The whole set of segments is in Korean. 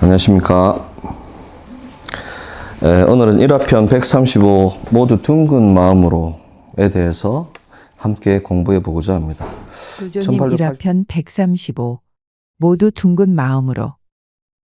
안녕하십니까. 오늘은 1화편 135 모두 둥근 마음으로에 대해서 함께 공부해 보고자 합니다. 교조님 1화편 135 모두 둥근 마음으로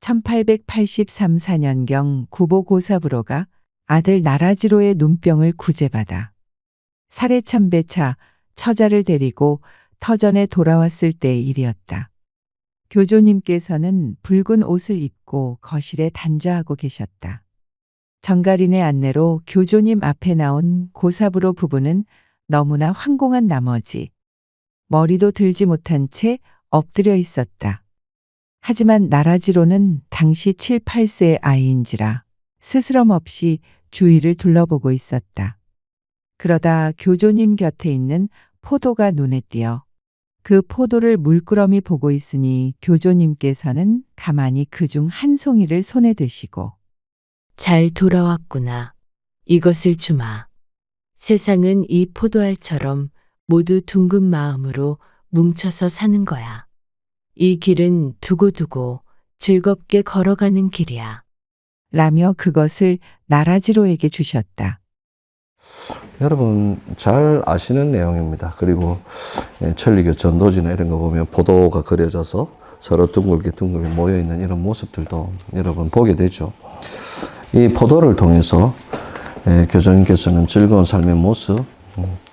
1883-4년경 구보 고사부로가 아들 나라지로의 눈병을 구제받아 사례참배차 처자를 데리고 터전에 돌아왔을 때의 일이었다. 교조님께서는 붉은 옷을 입고 거실에 단좌하고 계셨다. 정가린의 안내로 교조님 앞에 나온 고사부로 부부는 너무나 황공한 나머지 머리도 들지 못한 채 엎드려 있었다. 하지만 나라지로는 당시 7, 8세의 아이인지라 스스럼 없이 주위를 둘러보고 있었다. 그러다 교조님 곁에 있는 포도가 눈에 띄어 그 포도를 물끄러미 보고 있으니 교조님께서는 가만히 그중 한 송이를 손에 드시고 잘 돌아왔구나. 이것을 주마. 세상은 이 포도알처럼 모두 둥근 마음으로 뭉쳐서 사는 거야. 이 길은 두고두고 즐겁게 걸어가는 길이야. 라며 그것을 나라지로에게 주셨다. 여러분 잘 아시는 내용입니다. 그리고 천리교 전도지나 이런 거 보면 포도가 그려져서 서로 둥글게 모여있는 이런 모습들도 여러분 보게 되죠. 이 포도를 통해서 교조님께서는 즐거운 삶의 모습,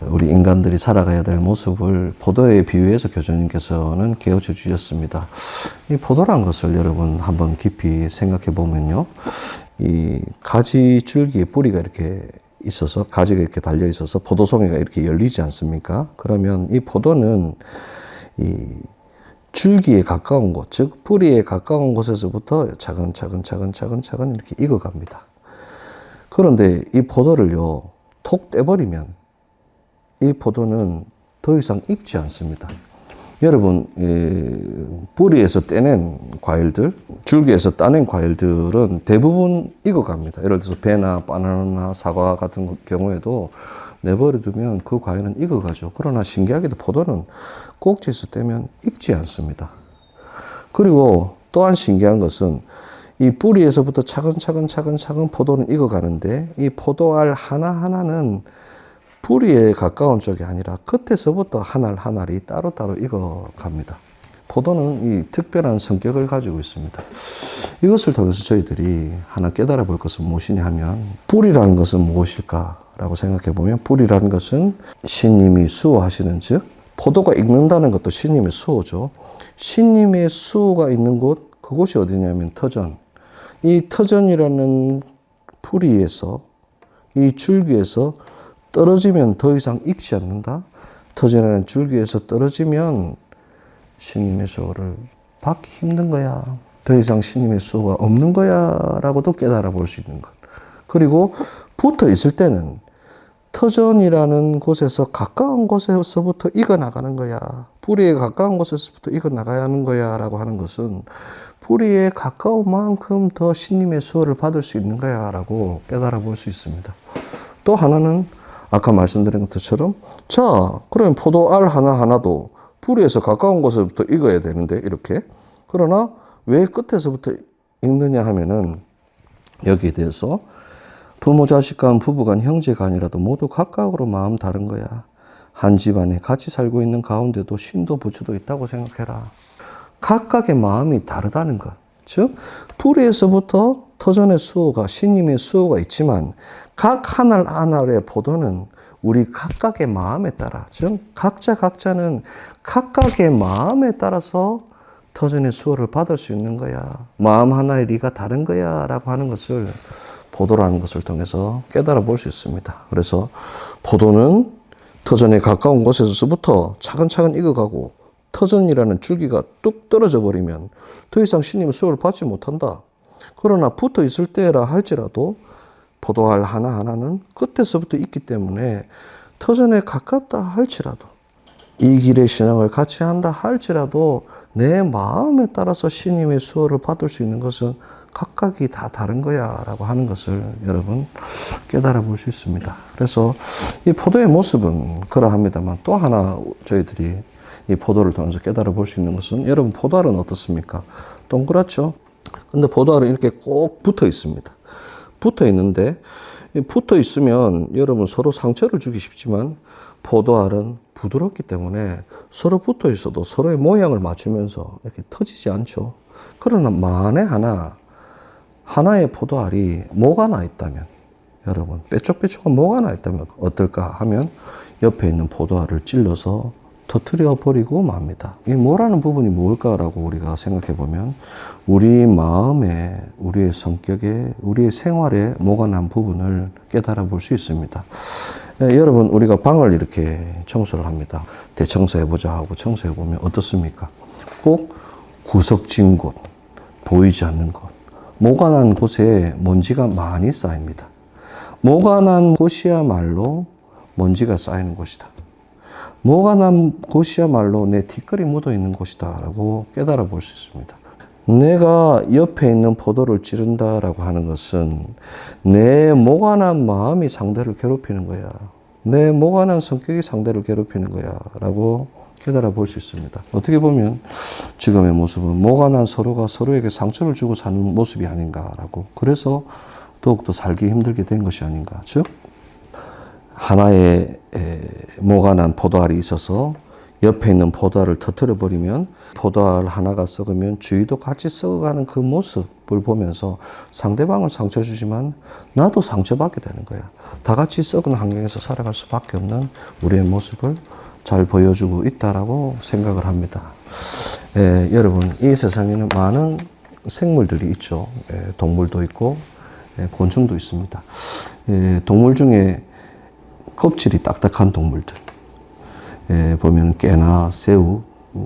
우리 인간들이 살아가야 될 모습을 포도에 비유해서 교조님께서는 깨우쳐 주셨습니다. 이 포도란 것을 여러분 한번 깊이 생각해 보면요. 이 가지 줄기에 뿌리가 이렇게 있어서 가지가 이렇게 달려 있어서 포도송이가 이렇게 열리지 않습니까? 그러면 이 포도는 이 줄기에 가까운 곳, 즉 뿌리에 가까운 곳에서부터 차근차근 이렇게 익어갑니다. 그런데 이 포도를요 톡 떼버리면 이 포도는 더 이상 익지 않습니다. 여러분 뿌리에서 떼낸 과일들, 줄기에서 따낸 과일들은 대부분 익어갑니다. 예를 들어서 배나 바나나나 사과 같은 경우에도 내버려두면 그 과일은 익어가죠. 그러나 신기하게도 포도는 꼭지에서 떼면 익지 않습니다. 그리고 또한 신기한 것은 이 뿌리에서부터 차근차근 포도는 익어가는데 이 포도알 하나하나는 뿌리에 가까운 쪽이 아니라 끝에서부터 한 알이 따로따로 익어갑니다. 포도는 이 특별한 성격을 가지고 있습니다. 이것을 통해서 저희들이 하나 깨달아 볼 것은 무엇이냐 하면 뿌리라는 것은 무엇일까라고 생각해 보면 뿌리라는 것은 신님이 수호하시는 즉 포도가 익는다는 것도 신님의 수호죠. 신님의 수호가 있는 곳 그곳이 어디냐면 터전. 이 터전이라는 뿌리에서 이 줄기에서 떨어지면 더 이상 익지 않는다. 터전이라는 줄기에서 떨어지면 신님의 수호를 받기 힘든 거야. 더 이상 신님의 수호가 없는 거야 라고도 깨달아 볼 수 있는 것. 그리고 붙어 있을 때는 터전이라는 곳에서 가까운 곳에서부터 익어나가는 거야. 뿌리에 가까운 곳에서부터 익어나가야 하는 거야 라고 하는 것은 뿌리에 가까운 만큼 더 신님의 수호를 받을 수 있는 거야 라고 깨달아 볼 수 있습니다. 또 하나는 아까 말씀드린 것처럼 자 그러면 포도알 하나하나도 뿌리에서 가까운 곳에부터 익어야 되는데 이렇게 그러나 왜 끝에서부터 익느냐 하면은 여기에 대해서 부모 자식간 부부간 형제간이라도 모두 각각으로 마음 다른 거야. 한 집안에 같이 살고 있는 가운데도 신도 부처도 있다고 생각해라. 각각의 마음이 다르다는 것. 즉 뿌리에서부터 터전의 수호가 신님의 수호가 있지만 각 한 알 한 알의 포도는 우리 각각의 마음에 따라 즉 각자는 각각의 마음에 따라서 터전의 수호를 받을 수 있는 거야. 마음 하나의 리가 다른 거야 라고 하는 것을 포도라는 것을 통해서 깨달아 볼 수 있습니다. 그래서 포도는 터전에 가까운 곳에서부터 차근차근 익어가고 터전이라는 줄기가 뚝 떨어져 버리면 더 이상 신님의 수호를 받지 못한다. 그러나 붙어 있을 때라 할지라도 포도알 하나하나는 끝에서부터 있기 때문에 터전에 가깝다 할지라도 이 길의 신앙을 같이 한다 할지라도 내 마음에 따라서 신님의 수호를 받을 수 있는 것은 각각이 다 다른 거야 라고 하는 것을 여러분 깨달아 볼 수 있습니다. 그래서 이 포도의 모습은 그러합니다만 또 하나 저희들이 이 포도를 통해서 깨달아 볼 수 있는 것은 여러분 포도알은 어떻습니까? 동그랗죠? 근데 포도알은 이렇게 꼭 붙어 있습니다. 붙어 있는데, 붙어 있으면 여러분 서로 상처를 주기 쉽지만 포도알은 부드럽기 때문에 서로 붙어 있어도 서로의 모양을 맞추면서 이렇게 터지지 않죠. 그러나 만에 하나의 포도알이 뭐가 나 있다면, 여러분 뾰족뾰족한 뭐가 나 있다면 어떨까 하면 옆에 있는 포도알을 찔러서 터뜨려 버리고 맙니다. 이 뭐라는 부분이 무엇일까라고 우리가 생각해 보면 우리 마음에, 우리의 성격에, 우리의 생활에 뭐가 난 부분을 깨달아 볼 수 있습니다. 여러분, 우리가 방을 이렇게 청소를 합니다. 대청소해 보자 하고 청소해 보면 어떻습니까? 꼭 구석진 곳, 보이지 않는 곳, 모가 난 곳에 먼지가 많이 쌓입니다. 모가 난 곳이야말로 먼지가 쌓이는 곳이다. 모가 난 곳이야말로 내 티끌이 묻어 있는 곳이다 라고 깨달아 볼 수 있습니다. 내가 옆에 있는 포도를 찌른다라고 하는 것은 내 모가 난 마음이 상대를 괴롭히는 거야. 내 모가 난 성격이 상대를 괴롭히는 거야 라고 깨달아 볼 수 있습니다. 어떻게 보면 지금의 모습은 모가 난 서로가 서로에게 상처를 주고 사는 모습이 아닌가라고, 그래서 더욱더 살기 힘들게 된 것이 아닌가. 즉 하나의 모가 난 포도알이 있어서 옆에 있는 포도알을 터뜨려 버리면 포도알 하나가 썩으면 주위도 같이 썩어가는 그 모습을 보면서 상대방을 상처 주지만 나도 상처받게 되는 거야. 다 같이 썩은 환경에서 살아갈 수밖에 없는 우리의 모습을 잘 보여주고 있다라고 생각을 합니다. 여러분, 이 세상에는 많은 생물들이 있죠. 동물도 있고 곤충도 있습니다. 동물 중에 껍질이 딱딱한 동물들, 보면 깨나 새우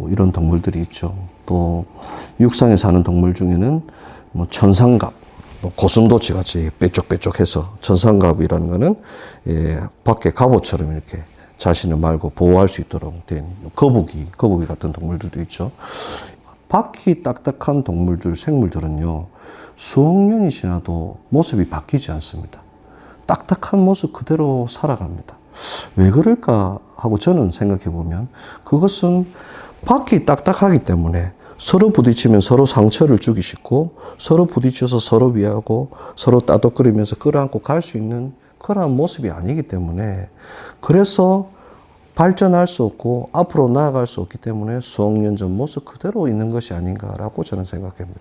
이런 동물들이 있죠. 또 육상에 사는 동물 중에는 뭐 천상갑, 고슴도치 같이 뾰족뾰족해서 천상갑이라는 거는 밖에 갑옷처럼 이렇게 자신을 말고 보호할 수 있도록 된 거북이 같은 동물들도 있죠. 바퀴 딱딱한 동물들, 생물들은요, 수억 년이 지나도 모습이 바뀌지 않습니다. 딱딱한 모습 그대로 살아갑니다. 왜 그럴까 하고 저는 생각해 보면 그것은 바퀴 딱딱하기 때문에 서로 부딪히면 서로 상처를 주기 쉽고 서로 부딪혀서 서로 위하고 서로 따독거리면서 끌어안고 갈 수 있는 그러한 모습이 아니기 때문에, 그래서 발전할 수 없고 앞으로 나아갈 수 없기 때문에 수억 년 전 모습 그대로 있는 것이 아닌가라고 저는 생각합니다.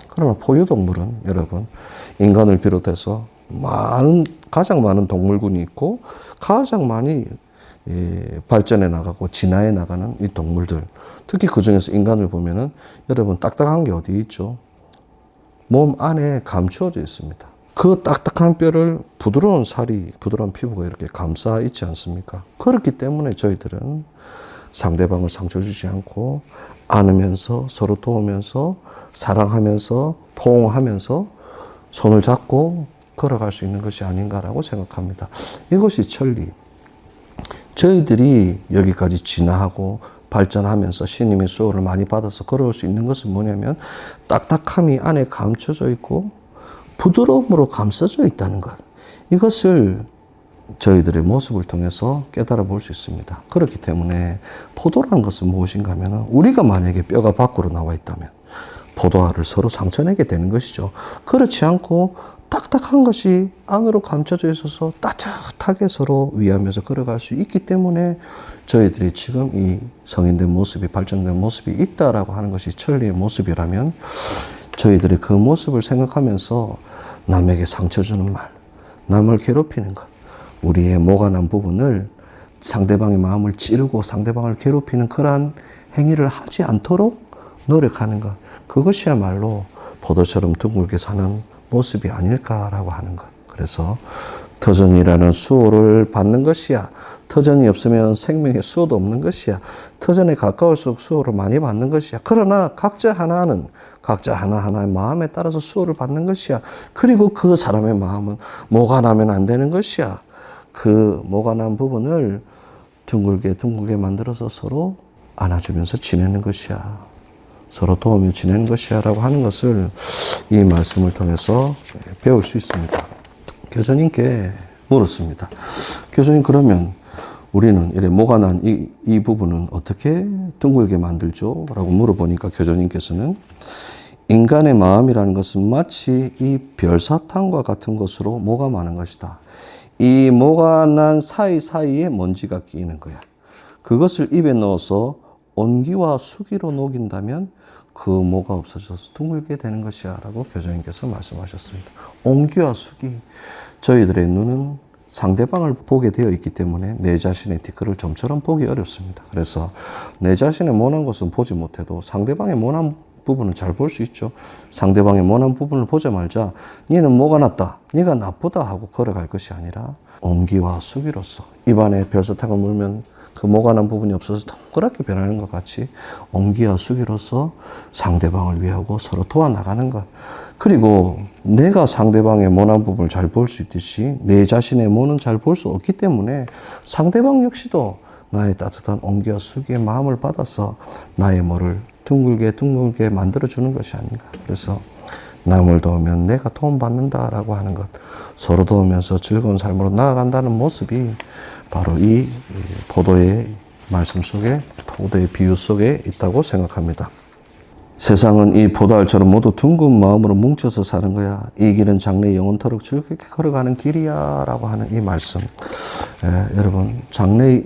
그러나 포유동물은 여러분, 인간을 비롯해서 가장 많은 동물군이 있고 가장 많이 발전해 나가고 진화해 나가는 이 동물들, 특히 그 중에서 인간을 보면은 여러분 딱딱한 게 어디 있죠? 몸 안에 감추어져 있습니다. 그 딱딱한 뼈를 부드러운 살이, 부드러운 피부가 이렇게 감싸 있지 않습니까? 그렇기 때문에 저희들은 상대방을 상처 주지 않고 안으면서 서로 도우면서 사랑하면서 포옹하면서 손을 잡고 걸어갈 수 있는 것이 아닌가라고 생각합니다. 이것이 천리. 저희들이 여기까지 진화하고 발전하면서 신님의 수호를 많이 받아서 걸어올 수 있는 것은 뭐냐면 딱딱함이 안에 감춰져 있고 부드러움으로 감싸져 있다는 것. 이것을 저희들의 모습을 통해서 깨달아 볼 수 있습니다. 그렇기 때문에 포도라는 것은 무엇인가 하면 우리가 만약에 뼈가 밖으로 나와 있다면 포도알을 서로 상처내게 되는 것이죠. 그렇지 않고 딱딱한 것이 안으로 감춰져 있어서 따뜻하게 서로 위하면서 걸어갈 수 있기 때문에 저희들이 지금 이 성인된 모습이, 발전된 모습이 있다라고 하는 것이 천리의 모습이라면 저희들이 그 모습을 생각하면서 남에게 상처 주는 말, 남을 괴롭히는 것, 우리의 모가 난 부분을 상대방의 마음을 찌르고 상대방을 괴롭히는 그러한 행위를 하지 않도록 노력하는 것, 그것이야말로 포도처럼 둥글게 사는 모습이 아닐까라고 하는 것. 그래서 터전이라는 수호를 받는 것이야. 터전이 없으면 생명의 수호도 없는 것이야. 터전에 가까울수록 수호를 많이 받는 것이야. 그러나 각자 하나하나의 마음에 따라서 수호를 받는 것이야. 그리고 그 사람의 마음은 모가 나면 안 되는 것이야. 그 모가 난 부분을 둥글게 만들어서 서로 안아주면서 지내는 것이야. 서로 도우며 지내는 것이야 라고 하는 것을 이 말씀을 통해서 배울 수 있습니다. 교주님께 물었습니다. 교주님, 그러면 우리는 이래 모가 난 이 부분은 어떻게 둥글게 만들죠? 라고 물어보니까 교주님께서는 인간의 마음이라는 것은 마치 이 별사탕과 같은 것으로 뭐가 많은 것이다. 이 뭐가 난 사이사이에 먼지가 끼이는 거야. 그것을 입에 넣어서 온기와 수기로 녹인다면 그 뭐가 없어져서 둥글게 되는 것이야 라고 교주님께서 말씀하셨습니다. 온기와 수기. 저희들의 눈은 상대방을 보게 되어 있기 때문에 내 자신의 뒤끝을 좀처럼 보기 어렵습니다. 그래서 내 자신의 모난 것은 보지 못해도 상대방의 모난 부분은 잘 볼 수 있죠. 상대방의 모난 부분을 보자 말자 니는 뭐가 낫다, 니가 나쁘다 하고 걸어갈 것이 아니라 온기와 수기로서 입안에 별사탕을 물면 그 뭐가 난 부분이 없어서 동그랗게 변하는 것 같이 온기와 수기로서 상대방을 위하고 서로 도와나가는 것. 그리고 내가 상대방의 모난 부분을 잘 볼 수 있듯이 내 자신의 모는 잘 볼 수 없기 때문에 상대방 역시도 나의 따뜻한 온기와 수기의 마음을 받아서 나의 모를 둥글게 만들어주는 것이 아닌가. 그래서 남을 도우면 내가 도움받는다라고 하는 것, 서로 도우면서 즐거운 삶으로 나아간다는 모습이 바로 이 포도의 말씀 속에, 포도의 비유 속에 있다고 생각합니다. 세상은 이 포도알처럼 모두 둥근 마음으로 뭉쳐서 사는 거야. 이 길은 장래 영원토록 즐겁게 걸어가는 길이야 라고 하는 이 말씀. 여러분, 장래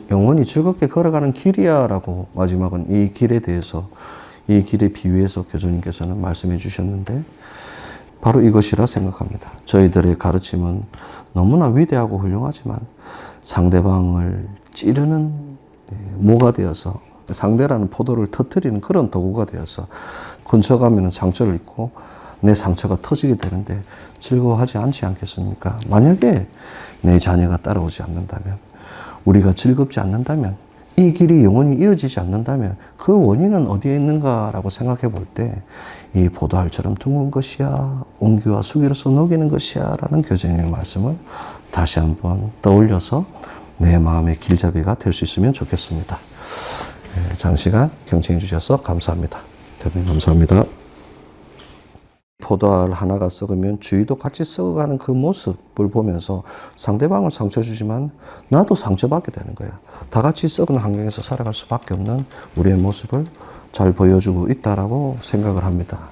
영원히 즐겁게 걸어가는 길이야 라고 마지막은 이 길에 대해서, 이 길의 비유에서 교주님께서는 말씀해 주셨는데 바로 이것이라 생각합니다. 저희들의 가르침은 너무나 위대하고 훌륭하지만 상대방을 찌르는 모가 되어서, 상대라는 포도를 터뜨리는 그런 도구가 되어서 근처 가면 상처를 입고 내 상처가 터지게 되는데 즐거워하지 않지 않겠습니까? 만약에 내 자녀가 따라오지 않는다면, 우리가 즐겁지 않는다면, 이 길이 영원히 이어지지 않는다면 그 원인은 어디에 있는가라고 생각해 볼 때 이 포도알처럼 둥근 것이야, 온기와 수기로서 녹이는 것이야 라는 교주님의 말씀을 다시 한번 떠올려서 내 마음의 길잡이가 될 수 있으면 좋겠습니다. 장시간 경청해 주셔서 감사합니다. 대단히 감사합니다. 포도알 하나가 썩으면 주위도 같이 썩어가는 그 모습을 보면서 상대방을 상처 주지만 나도 상처받게 되는 거야. 다 같이 썩은 환경에서 살아갈 수밖에 없는 우리의 모습을 잘 보여주고 있다라고 생각을 합니다.